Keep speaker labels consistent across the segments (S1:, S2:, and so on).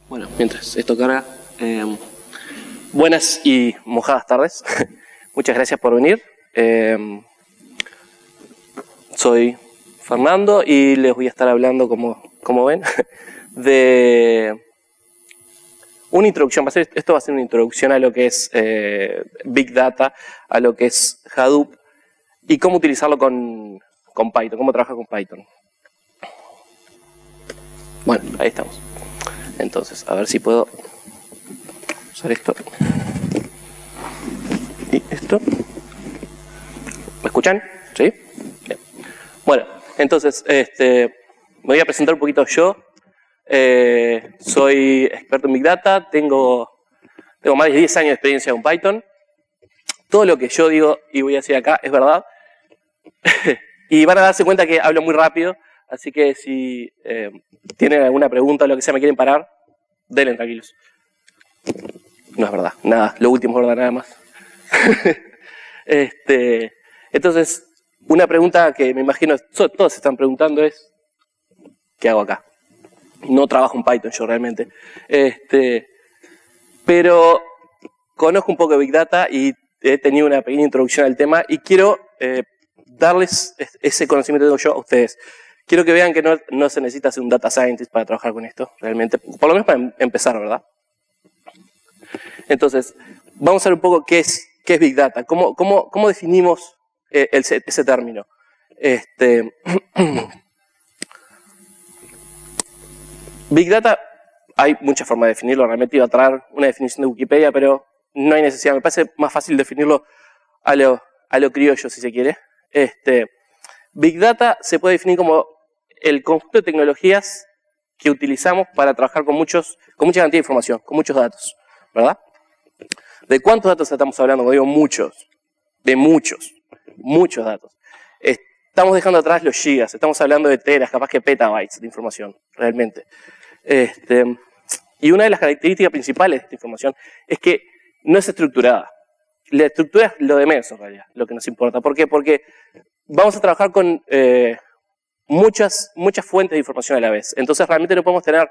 S1: Bueno, mientras esto carga, buenas y mojadas tardes. Muchas gracias por venir. Soy Fernando y les voy a estar hablando, como ven, de una introducción. Esto va a ser una introducción a lo que es Big Data, a lo que es Hadoop y cómo utilizarlo con Python, cómo trabajar con Python. Bueno, ahí estamos. Entonces, a ver si puedo usar esto. Y esto. ¿Me escuchan? ¿Sí? Bien. Bueno, entonces, me voy a presentar un poquito yo. Soy experto en Big Data, tengo más de 10 años de experiencia con Python. Todo lo que yo digo y voy a decir acá es verdad. Y van a darse cuenta que hablo muy rápido, así que si tienen alguna pregunta o lo que sea, me quieren parar, denle tranquilos. No es verdad, nada, lo último es verdad, nada más. Entonces, una pregunta que me imagino todos se están preguntando es, ¿qué hago acá? No trabajo en Python yo realmente. Pero conozco un poco de Big Data y he tenido una pequeña introducción al tema y quiero darles ese conocimiento que tengo yo a ustedes. Quiero que vean que no se necesita ser un data scientist para trabajar con esto, realmente. Por lo menos para empezar, ¿verdad? Entonces, vamos a ver un poco qué es Big Data. ¿Cómo definimos ese término? Big Data, hay muchas formas de definirlo. Realmente iba a traer una definición de Wikipedia, pero no hay necesidad. Me parece más fácil definirlo a lo criollo, si se quiere. Big Data se puede definir como el conjunto de tecnologías que utilizamos para trabajar con mucha cantidad de información, con muchos datos, ¿verdad? ¿De cuántos datos estamos hablando? Como digo, muchos. De muchos datos. Estamos dejando atrás los gigas, estamos hablando de teras, capaz que petabytes de información, realmente. Y una de las características principales de esta información es que no es estructurada. La estructura es lo de menos, en realidad, lo que nos importa. ¿Por qué? Porque vamos a trabajar con muchas fuentes de información a la vez. Entonces, realmente no podemos tener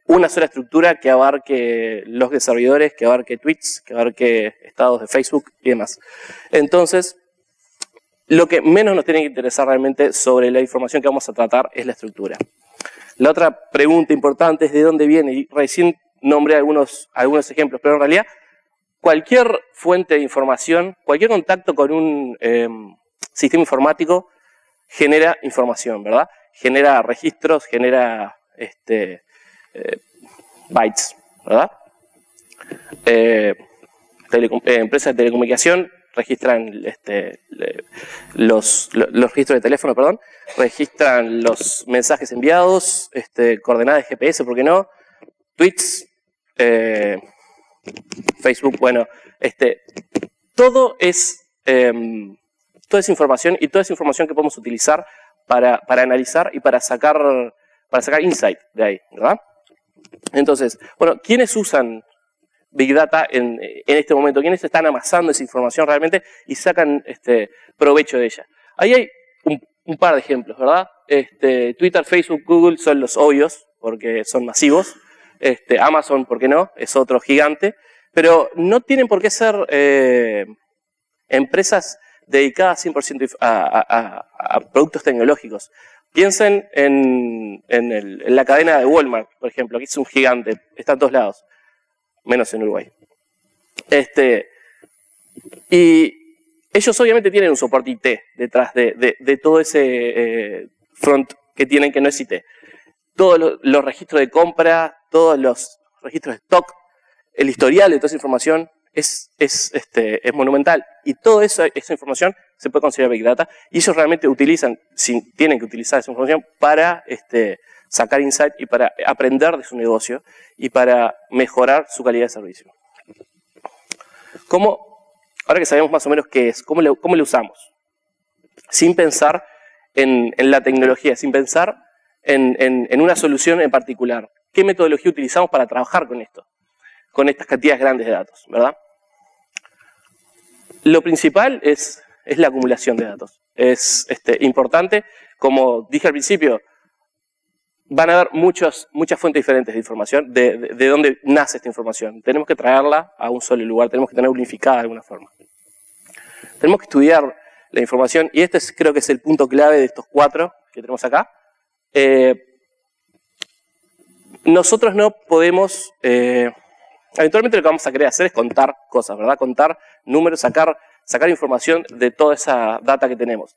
S1: una sola estructura que abarque logs de servidores, que abarque tweets, que abarque estados de Facebook y demás. Entonces, lo que menos nos tiene que interesar realmente sobre la información que vamos a tratar es la estructura. La otra pregunta importante es de dónde viene, y recién nombré algunos ejemplos, pero en realidad cualquier fuente de información, cualquier contacto con un sistema informático genera información, ¿verdad? Genera registros, genera bytes, ¿verdad? Empresas de telecomunicación registran los registros de teléfono, perdón, registran los mensajes enviados, coordenadas de GPS, ¿por qué no? Tweets, Facebook, bueno, todo es toda esa información y toda esa información que podemos utilizar para analizar y para sacar insight de ahí, ¿verdad? Entonces, bueno, ¿quiénes usan Big Data en este momento? ¿Quiénes están amasando esa información realmente y sacan provecho de ella? Ahí hay un par de ejemplos, ¿verdad? Twitter, Facebook, Google son los obvios porque son masivos. Amazon, ¿por qué no? Es otro gigante. Pero no tienen por qué ser empresas dedicadas 100% a productos tecnológicos. Piensen en la cadena de Walmart, por ejemplo, que es un gigante, está en todos lados, menos en Uruguay. Y ellos obviamente tienen un soporte IT detrás de todo ese front que tienen que no es IT. Todos los registros de compra, todos los registros de stock, el historial de toda esa información es monumental. Y toda esa información se puede considerar Big Data. Y ellos realmente tienen que utilizar esa información para sacar insight y para aprender de su negocio y para mejorar su calidad de servicio. Ahora que sabemos más o menos qué es, ¿cómo lo usamos? Sin pensar en la tecnología, sin pensar en una solución en particular. ¿Qué metodología utilizamos para trabajar con esto? Con estas cantidades grandes de datos, ¿verdad? Lo principal es es la acumulación de datos. Es importante, como dije al principio, van a haber muchas fuentes diferentes de información, de dónde nace esta información. Tenemos que traerla a un solo lugar, tenemos que tenerla unificada de alguna forma. Tenemos que estudiar la información, y este creo que es el punto clave de estos 4 que tenemos acá. Nosotros no podemos, eventualmente lo que vamos a querer hacer es contar cosas, ¿verdad? Contar números, sacar información de toda esa data que tenemos.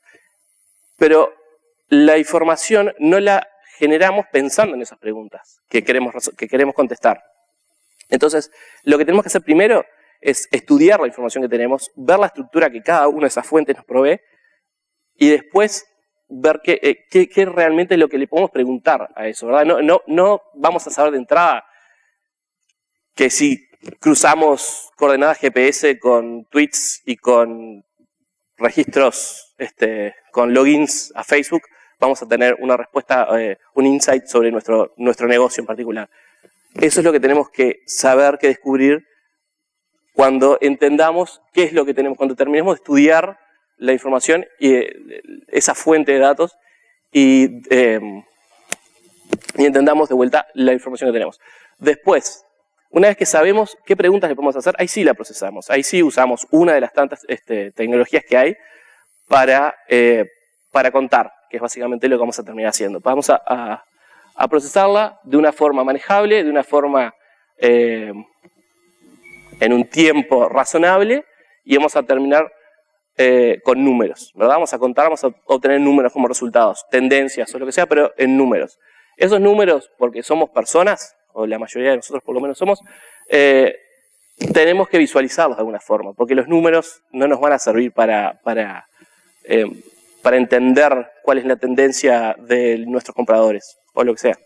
S1: Pero la información no la generamos pensando en esas preguntas que queremos contestar. Entonces, lo que tenemos que hacer primero es estudiar la información que tenemos, ver la estructura que cada una de esas fuentes nos provee, y después ver qué realmente es lo que le podemos preguntar a eso, ¿verdad? No vamos a saber de entrada que si cruzamos coordenadas GPS con tweets y con registros, con logins a Facebook, vamos a tener una respuesta, un insight sobre nuestro negocio en particular. Eso es lo que tenemos que saber, que descubrir cuando entendamos qué es lo que tenemos, cuando terminemos de estudiar la información y esa fuente de datos y entendamos de vuelta la información que tenemos. Después, una vez que sabemos qué preguntas le podemos hacer, ahí sí la procesamos. Ahí sí usamos una de las tantas tecnologías que hay para contar, que es básicamente lo que vamos a terminar haciendo. Vamos a procesarla de una forma manejable, de una forma en un tiempo razonable, y vamos a terminar con números, ¿verdad? Vamos a contar, vamos a obtener números como resultados, tendencias o lo que sea, pero en números. Esos números, porque somos personas, o la mayoría de nosotros por lo menos somos, tenemos que visualizarlos de alguna forma, porque los números no nos van a servir para entender cuál es la tendencia de nuestros compradores, o lo que sea.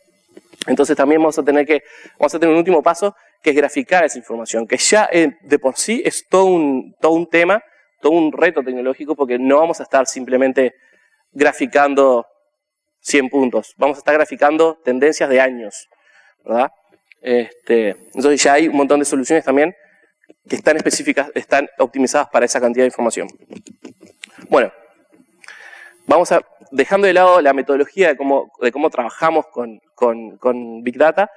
S1: Entonces también vamos a tener un último paso, que es graficar esa información, que ya de por sí es todo un tema, todo un reto tecnológico, porque no vamos a estar simplemente graficando 100 puntos, vamos a estar graficando tendencias de años, ¿verdad? Entonces ya hay un montón de soluciones también que están específicas, están optimizadas para esa cantidad de información. Bueno, dejando de lado la metodología de cómo trabajamos con Big Data,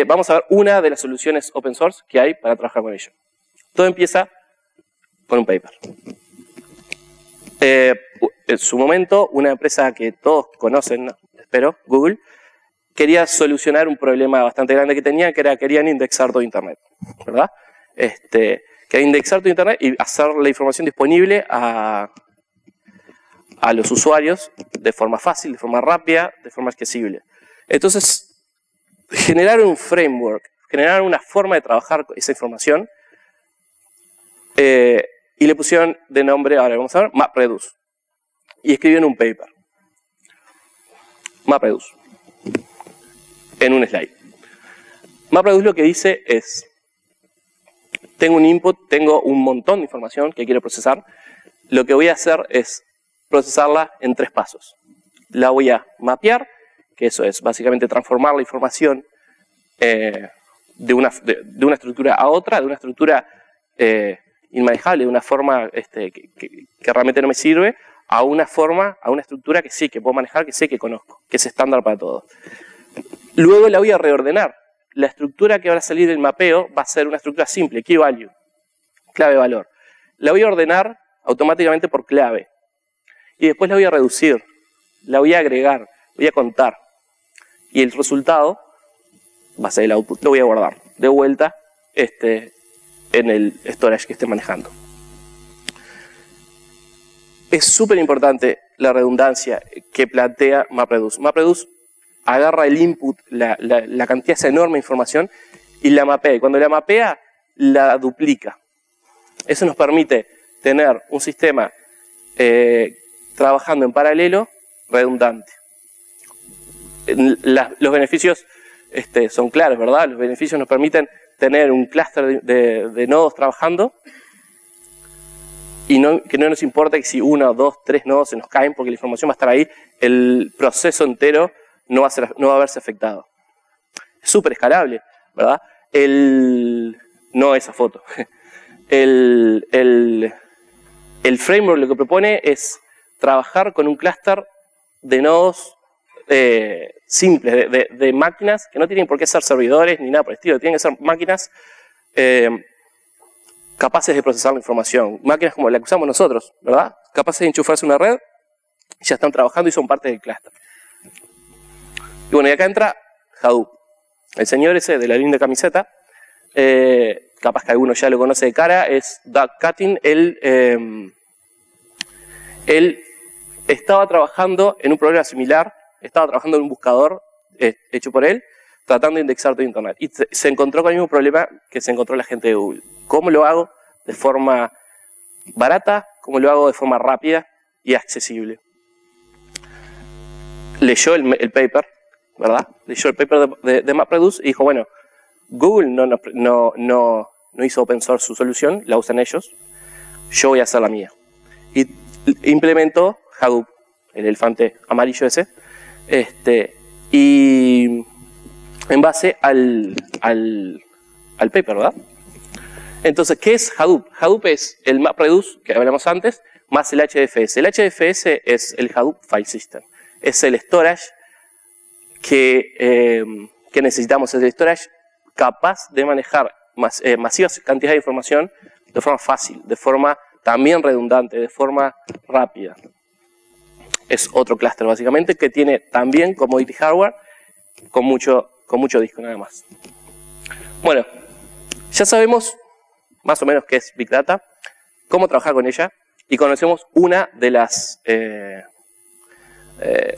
S1: vamos a ver una de las soluciones open source que hay para trabajar con ello. Todo empieza con un paper. En su momento, una empresa que todos conocen, espero, Google, quería solucionar un problema bastante grande que tenían, querían indexar todo Internet, ¿verdad? Querían indexar todo Internet y hacer la información disponible a los usuarios de forma fácil, de forma rápida, de forma accesible. entonces generaron un framework, generaron una forma de trabajar esa información y le pusieron de nombre, ahora vamos a ver, MapReduce. Y escribieron un paper. MapReduce. En un slide. MapReduce lo que dice es, tengo un input, tengo un montón de información que quiero procesar. Lo que voy a hacer es procesarla en 3 pasos. La voy a mapear, que eso es básicamente transformar la información de una estructura a otra, de una estructura inmanejable, de una forma que realmente no me sirve, a una estructura que sí, que puedo manejar, que sé que conozco, que es estándar para todos. Luego la voy a reordenar. La estructura que va a salir del mapeo va a ser una estructura simple, key value, clave valor. La voy a ordenar automáticamente por clave. Y después la voy a reducir, la voy a agregar, voy a contar. Y el resultado va a ser el output. Lo voy a guardar de vuelta en el storage que esté manejando. Es súper importante la redundancia que plantea MapReduce. MapReduce agarra el input, la cantidad de enorme información y la mapea. Y cuando la mapea, la duplica. Eso nos permite tener un sistema trabajando en paralelo redundante. Los beneficios son claros, ¿verdad? Los beneficios nos permiten tener un clúster de nodos trabajando y que no nos importa que si 1, 2, 3 nodos se nos caen porque la información va a estar ahí, el proceso entero no va a verse afectado. Es súper escalable, ¿verdad? No esa foto. El framework lo que propone es trabajar con un clúster de nodos simples, de máquinas que no tienen por qué ser servidores ni nada por el estilo, tienen que ser máquinas capaces de procesar la información, máquinas como la que usamos nosotros, ¿verdad? Capaces de enchufarse a una red, ya están trabajando y son parte del clúster. Y bueno, y acá entra Hadoop. El señor ese de la linda camiseta, capaz que alguno ya lo conoce de cara, es Doug Cutting. Él estaba trabajando en un problema similar, estaba trabajando en un buscador hecho por él, tratando de indexar todo Internet. Y se encontró con el mismo problema que se encontró la gente de Google. ¿Cómo lo hago de forma barata? ¿Cómo lo hago de forma rápida y accesible? Leyó el paper, ¿verdad? Leyó el paper de MapReduce y dijo, bueno, Google no hizo open source su solución, la usan ellos, yo voy a hacer la mía. Y implementó Hadoop, el elefante amarillo ese, y en base al paper, ¿verdad? Entonces, ¿qué es Hadoop? Hadoop es el MapReduce que hablamos antes, más el HDFS. El HDFS es el Hadoop File System. Es el storage que necesitamos, es el storage capaz de manejar masivas cantidades de información de forma fácil, de forma también redundante, de forma rápida. Es otro clúster básicamente que tiene también commodity hardware con mucho disco nada más. Bueno, ya sabemos más o menos qué es Big Data, cómo trabajar con ella y conocemos una de las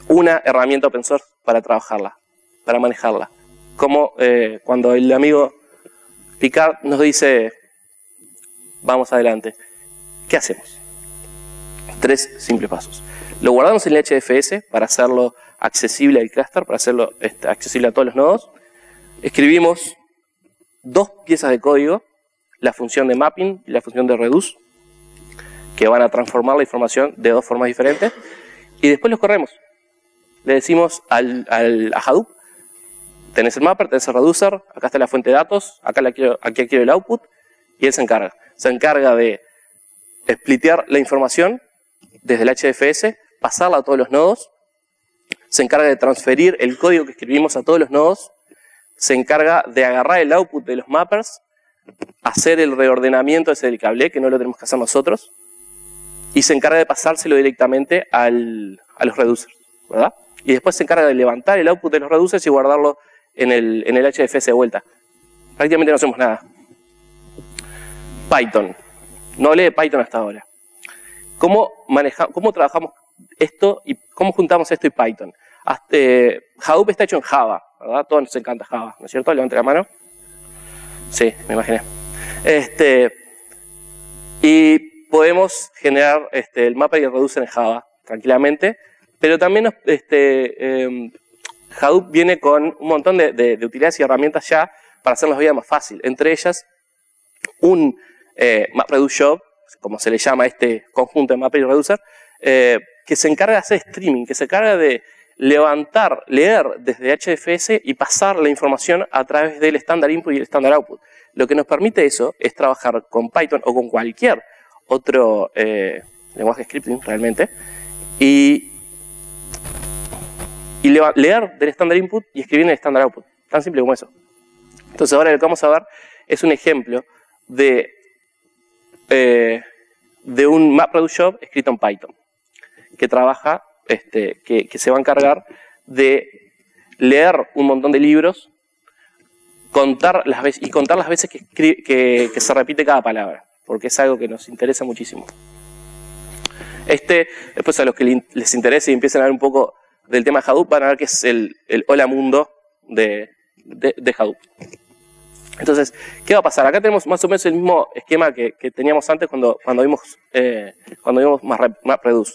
S1: una herramienta open source para trabajarla, para manejarla. Como cuando el amigo Picard nos dice vamos adelante, ¿qué hacemos? 3 simples pasos. Lo guardamos en el HDFS para hacerlo accesible al clúster, para hacerlo accesible a todos los nodos. Escribimos 2 piezas de código, la función de mapping y la función de reduce, que van a transformar la información de 2 formas diferentes. Y después los corremos. Le decimos a Hadoop, tenés el mapper, tenés el reducer, acá está la fuente de datos, aquí quiero el output, y él se encarga. Se encarga de splitear la información desde el HDFS, pasarla a todos los nodos, se encarga de transferir el código que escribimos a todos los nodos, se encarga de agarrar el output de los mappers, hacer el reordenamiento ese del cable, que no lo tenemos que hacer nosotros, y se encarga de pasárselo directamente a los reducers, ¿verdad? Y después se encarga de levantar el output de los reducers y guardarlo en el HDFS de vuelta. Prácticamente no hacemos nada. Python. No hablé de Python hasta ahora. ¿Cómo trabajamos esto y cómo juntamos esto y Python? Hadoop está hecho en Java, ¿verdad? A todos nos encanta Java, ¿no es cierto? Levante la mano. Sí, me imaginé. Y podemos generar el mapper y el reducer en Java tranquilamente, pero también Hadoop viene con un montón de utilidades y herramientas ya para hacer la vida más fácil. Entre ellas, un MapReduce Job, como se le llama a este conjunto de mapper y reducer, que se encarga de hacer streaming, que se encarga de leer desde HDFS y pasar la información a través del standard input y el standard output. Lo que nos permite eso es trabajar con Python o con cualquier otro lenguaje scripting realmente y leer del standard input y escribir en el standard output. Tan simple como eso. Entonces ahora lo que vamos a ver es un ejemplo de un MapReduce Job escrito en Python que trabaja, que se va a encargar de leer un montón de libros, contar las veces que se repite cada palabra, porque es algo que nos interesa muchísimo. Después a los que les interese y empiecen a ver un poco del tema de Hadoop, van a ver que es el hola mundo de Hadoop. Entonces, ¿qué va a pasar? Acá tenemos más o menos el mismo esquema que teníamos antes cuando vimos MapReduce.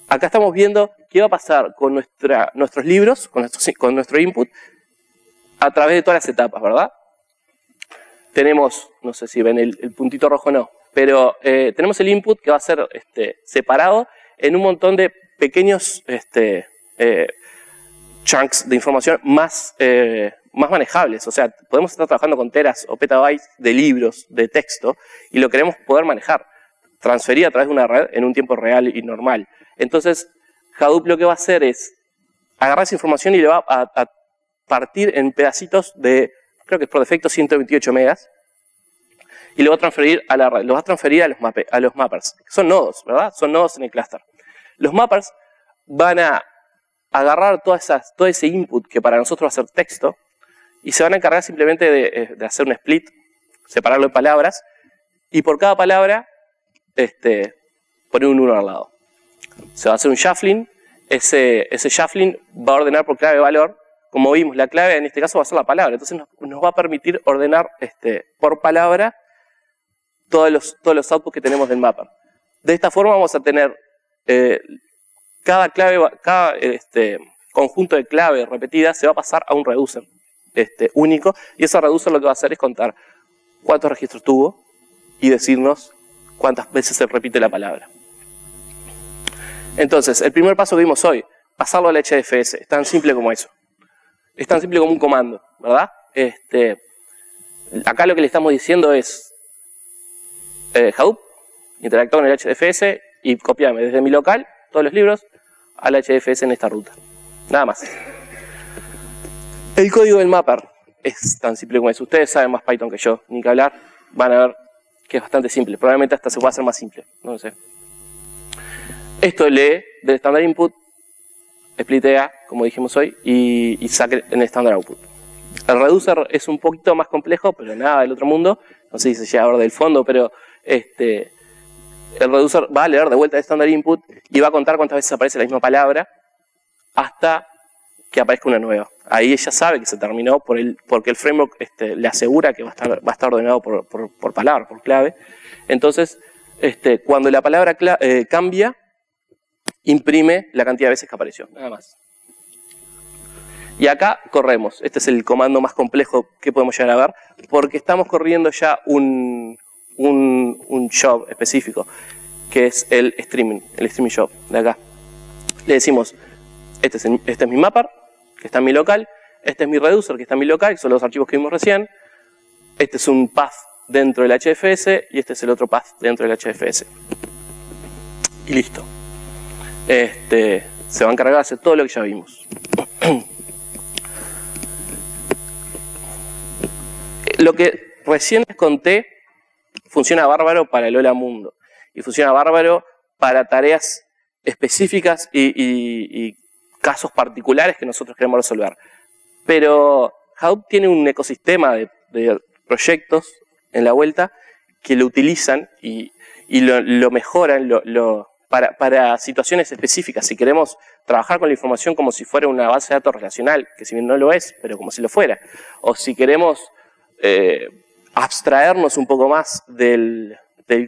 S1: Acá estamos viendo qué va a pasar con nuestros libros, con nuestro input, a través de todas las etapas, ¿verdad? Tenemos, no sé si ven el puntito rojo o no, pero tenemos el input que va a ser separado en un montón de pequeños chunks de información más manejables. O sea, podemos estar trabajando con teras o petabytes de libros, de texto, y lo queremos poder manejar. transferida a través de una red en un tiempo real y normal. Entonces, Hadoop lo que va a hacer es agarrar esa información y le va a partir en pedacitos de, creo que es por defecto 128 megas, y lo va a transferir a la red, lo va a transferir a los mappers. Son nodos, ¿verdad? Son nodos en el clúster. Los mappers van a agarrar todo ese input que para nosotros va a ser texto y se van a encargar simplemente de hacer un split, separarlo en palabras, y por cada palabra poner un 1 al lado. Se va a hacer un shuffling, ese shuffling va a ordenar por clave valor. Como vimos, la clave en este caso va a ser la palabra, entonces nos va a permitir ordenar por palabra todos los outputs que tenemos del mapper. De esta forma vamos a tener cada conjunto de claves repetidas se va a pasar a un reducer único, y ese reducer lo que va a hacer es contar cuántos registros tuvo y decirnos cuántas veces se repite la palabra. Entonces, el primer paso que vimos hoy, pasarlo al HDFS, es tan simple como eso. Es tan simple como un comando, ¿verdad? Acá lo que le estamos diciendo es Hadoop, interactúa con el HDFS y copiame desde mi local todos los libros al HDFS en esta ruta. Nada más. El código del mapper es tan simple como eso. Ustedes saben más Python que yo, ni que hablar. Van a ver que es bastante simple. Probablemente hasta se pueda hacer más simple. No lo sé. Esto lee del standard input, splitea, como dijimos hoy, y saque en el standard output. El reducer es un poquito más complejo, pero nada del otro mundo. No sé si se llega a ver del fondo, pero el reducer va a leer de vuelta el standard input y va a contar cuántas veces aparece la misma palabra hasta que aparezca una nueva. Ahí ella sabe que se terminó porque el framework le asegura que va a estar ordenado por palabra, por clave. Entonces, cuando la palabra cambia, imprime la cantidad de veces que apareció, nada más. Y acá corremos. Este es el comando más complejo que podemos llegar a ver, porque estamos corriendo ya un job específico, que es el streaming job de acá. Le decimos, este es mi mapper, que está en mi local, este es mi reducer, que está en mi local, que son los archivos que vimos recién, este es un path dentro del HDFS y este es el otro path dentro del HDFS. Y listo. Se va a encargar de hacer todo lo que ya vimos. Lo que recién les conté funciona bárbaro para el Hola Mundo y funciona bárbaro para tareas específicas y casos particulares que nosotros queremos resolver. Pero Hadoop tiene un ecosistema de proyectos en la vuelta que lo utilizan y lo mejoran para situaciones específicas. Si queremos trabajar con la información como si fuera una base de datos relacional, que si bien no lo es, pero como si lo fuera, o si queremos abstraernos un poco más del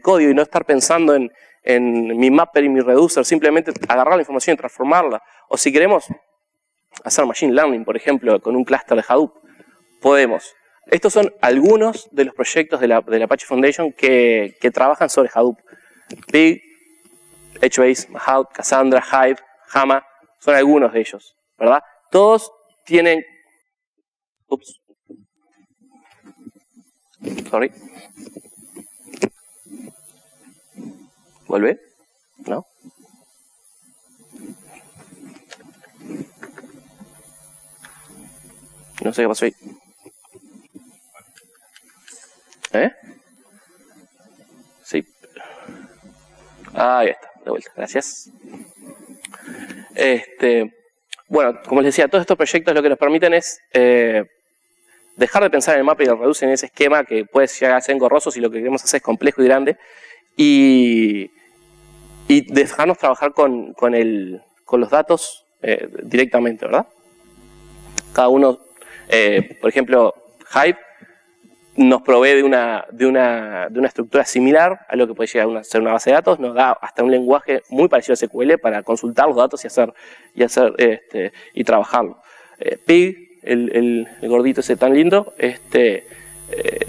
S1: código y no estar pensando en mi mapper y mi reducer, simplemente agarrar la información y transformarla, o si queremos hacer machine learning, por ejemplo, con un clúster de Hadoop, podemos. Estos son algunos de los proyectos de la Apache Foundation que trabajan sobre Hadoop. Pig, HBase, Mahout, Cassandra, Hive, Hama, son algunos de ellos, ¿verdad? Todos tienen... Ups. Sorry. ¿Vuelve? ¿No? No sé qué pasó ahí. Sí. Ahí está, de vuelta, gracias. Bueno, como les decía, todos estos proyectos lo que nos permiten es dejar de pensar en el mapa y el reduce en ese esquema que puede llegar a ser engorroso si lo que queremos hacer es complejo y grande, y dejarnos trabajar con los datos directamente, ¿verdad? Cada uno, por ejemplo, Hive nos provee de una estructura similar a lo que puede llegar a ser una base de datos, nos da hasta un lenguaje muy parecido a SQL para consultar los datos y trabajarlo. Pig, el gordito ese tan lindo,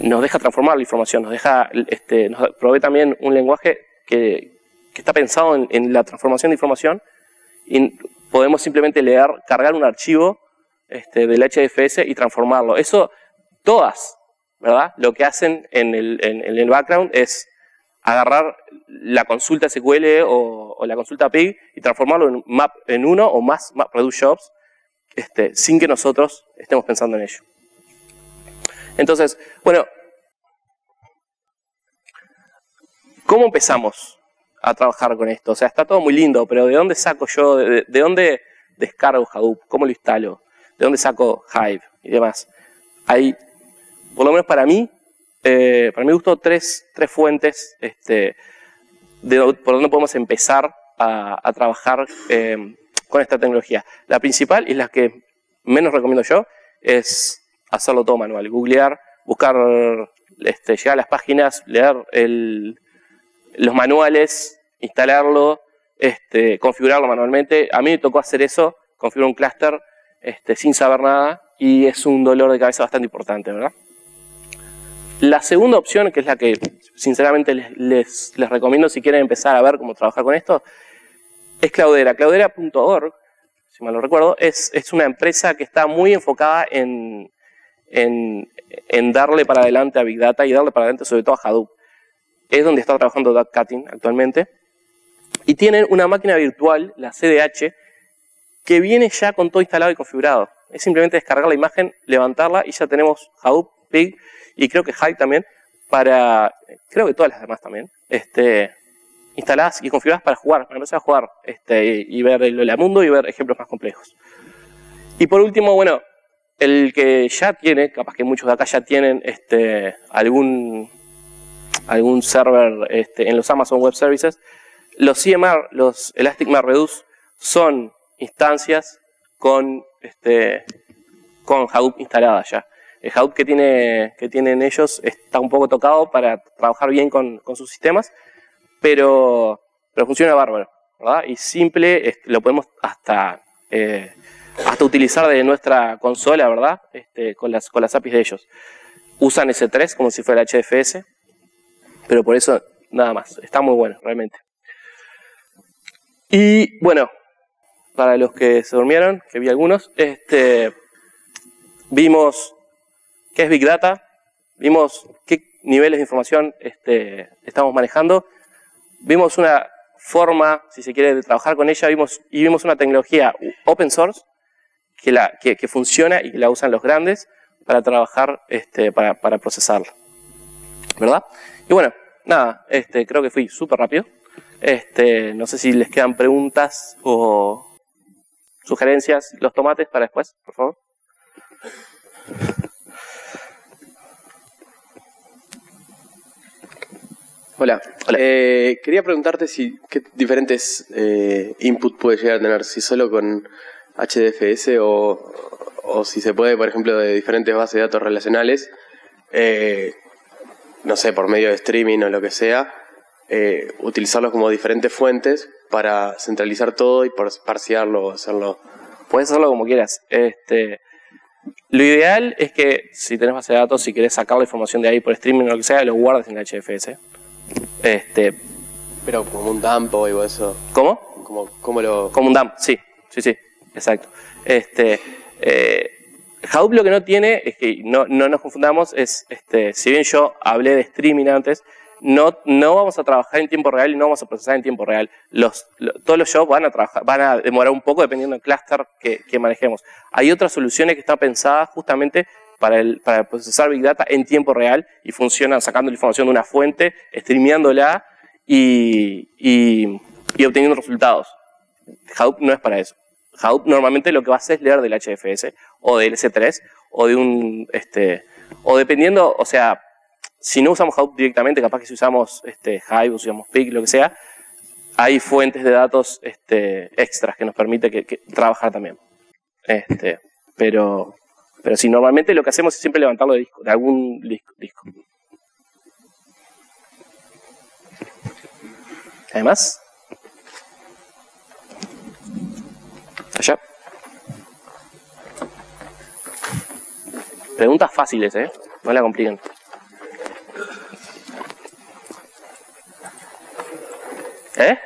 S1: nos deja transformar la información, nos provee también un lenguaje que está pensado en la transformación de información, y podemos simplemente cargar un archivo del HDFS y transformarlo. Eso, todas, ¿verdad? Lo que hacen en el background es agarrar la consulta SQL o la consulta PIG y transformarlo en uno o más MapReduce jobs, sin que nosotros estemos pensando en ello. Entonces, bueno, ¿cómo empezamos a trabajar con esto? O sea, está todo muy lindo, pero ¿de dónde saco yo? ¿De dónde descargo Hadoop? ¿Cómo lo instalo? ¿De dónde saco Hive y demás? Hay, por lo menos para mí gustó tres fuentes por donde podemos empezar a trabajar con esta tecnología. La principal y la que menos recomiendo yo es hacerlo todo manual, googlear, buscar, llegar a las páginas, leer los manuales, instalarlo, configurarlo manualmente. A mí me tocó hacer eso, configurar un clúster sin saber nada y es un dolor de cabeza bastante importante, ¿verdad? La segunda opción, que es la que sinceramente les recomiendo si quieren empezar a ver cómo trabajar con esto, es Cloudera. Cloudera.org, si mal no recuerdo, es una empresa que está muy enfocada en darle para adelante a Big Data y darle para adelante sobre todo a Hadoop. Es donde está trabajando Doug Cutting actualmente. Y tienen una máquina virtual, la CDH, que viene ya con todo instalado y configurado. Es simplemente descargar la imagen, levantarla y ya tenemos Hadoop, Pig y creo que Hive también, creo que todas las demás también, instaladas y configuradas para jugar, para empezar a jugar y ver el Olamundo y ver ejemplos más complejos. Y por último, bueno, el que ya tiene, capaz que muchos de acá ya tienen algún server en los Amazon Web Services, los CMR, los Elastic MapReduce, son instancias con Hadoop instalada ya. El Hadoop que tienen ellos está un poco tocado para trabajar bien con sus sistemas, pero funciona bárbaro, ¿verdad? Y simple, lo podemos hasta utilizar de nuestra consola, ¿verdad? Con las APIs de ellos. Usan S3 como si fuera HDFS, pero por eso nada más. Está muy bueno, realmente. Y bueno, para los que se durmieron, que vi algunos, vimos qué es Big Data, vimos qué niveles de información estamos manejando, vimos una forma, si se quiere, de trabajar con ella, vimos una tecnología open source que funciona y que la usan los grandes para trabajar, para procesarla, ¿verdad? Y bueno, nada, creo que fui súper rápido. No sé si les quedan preguntas o sugerencias, los tomates para después, por favor.
S2: Hola. Quería preguntarte qué diferentes input puede llegar a tener, si solo con HDFS o si se puede, por ejemplo, de diferentes bases de datos relacionales, no sé, por medio de streaming o lo que sea, utilizarlos como diferentes fuentes para centralizar todo y parsearlo o hacerlo.
S1: Puedes hacerlo como quieras. Lo ideal es que si tenés base de datos, si querés sacar la información de ahí por streaming o lo que sea, lo guardes en HDFS.
S2: Pero como un dump o algo eso.
S1: ¿Cómo?
S2: Como
S1: un dump, sí, exacto. Hadoop lo que no tiene, es que no nos confundamos, es, si bien yo hablé de streaming antes, no vamos a trabajar en tiempo real y no vamos a procesar en tiempo real. Todos los jobs van a demorar un poco dependiendo del clúster que manejemos. Hay otras soluciones que están pensadas justamente para procesar Big Data en tiempo real y funcionan sacando la información de una fuente, streameándola y obteniendo resultados. Hadoop no es para eso. Hadoop normalmente lo que va a hacer es leer del HDFS o del S3 o de o dependiendo, o sea, si no usamos Hadoop directamente, capaz que si usamos Hive o si usamos Pig, lo que sea, hay fuentes de datos extras que nos permite que trabajar también. Pero sí, normalmente lo que hacemos es siempre levantarlo de algún disco. Además, allá. Preguntas fáciles, no la compliquen.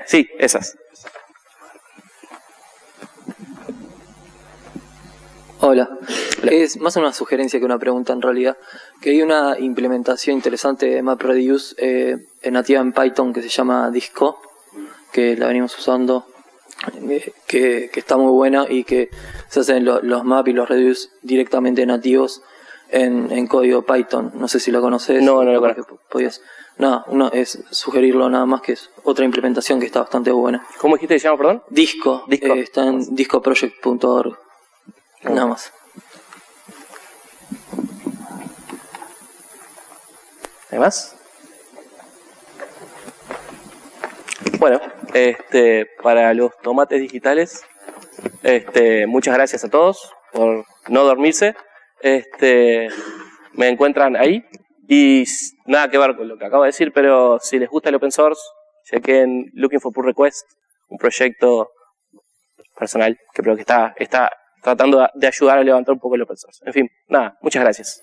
S1: Sí, esas.
S3: Hola. Es más una sugerencia que una pregunta en realidad. Que hay una implementación interesante de MapReduce nativa en Python que se llama Disco, que la venimos usando, que está muy buena y que se hacen los map y los reduce directamente nativos en código Python. No sé si lo conoces.
S1: No lo conozco.
S3: Nada, uno es sugerirlo nada más, que es otra implementación que está bastante buena.
S1: ¿Cómo dijiste que se llama, perdón?
S3: Disco. Está en discoproject.org. Nada más.
S1: ¿Hay más? Bueno, para los tomates digitales, muchas gracias a todos por no dormirse. Me encuentran ahí y nada que ver con lo que acabo de decir, pero si les gusta el open source, chequen Looking for Pull Request, un proyecto personal que creo que está tratando de ayudar a levantar un poco el open source. En fin, nada, muchas gracias.